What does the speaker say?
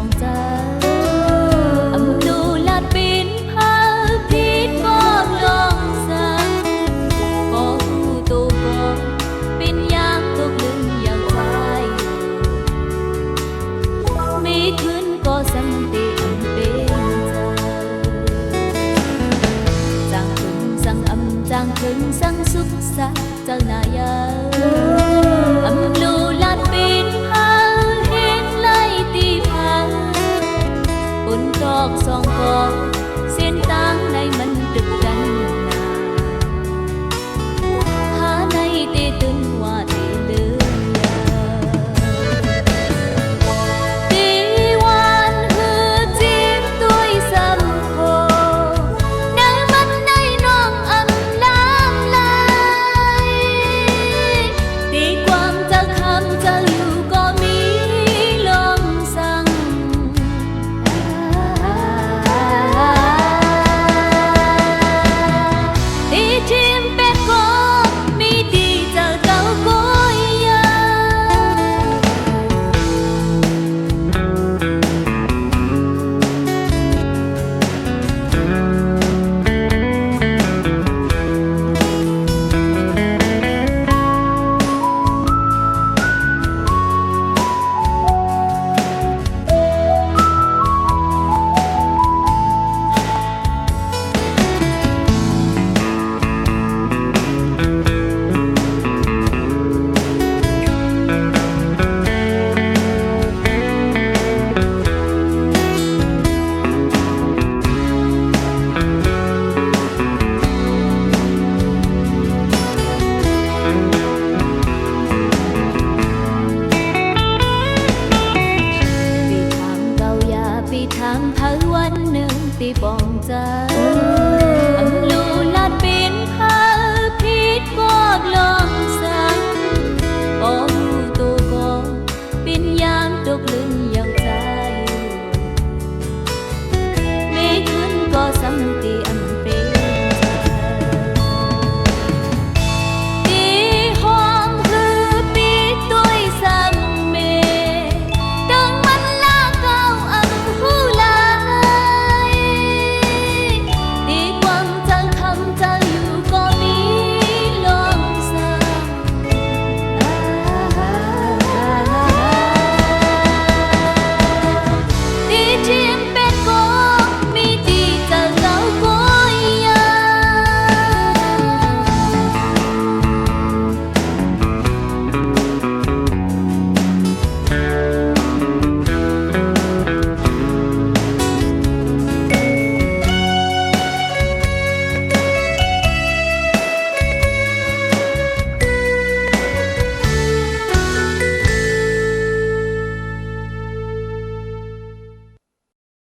องใจอำลูลาดปินพาพีดก็ลองสั่งพอหูตัวก็เป็นยางตกลึงอย่างควายมีคืนก็สันติอันเป็นใจจางคืนสั่งจางคืนสั่งสุขสันต์จางนายาอำลูลาดปินพาเห็นไล่ตีพาบนดอกสองกอเส้นตางในมันดึกกันนาหาในเตตึนว่าเตเลือตีวันหือจีบด้วยสัมโพในมันในน้องอำลามลายตีความจะคำจะอยู่ก็มีลองสั่งตีทิมเป็ดก็มีดีจะเก่าก็ยาปีทางเผาวันหนึ่งตีปองใจ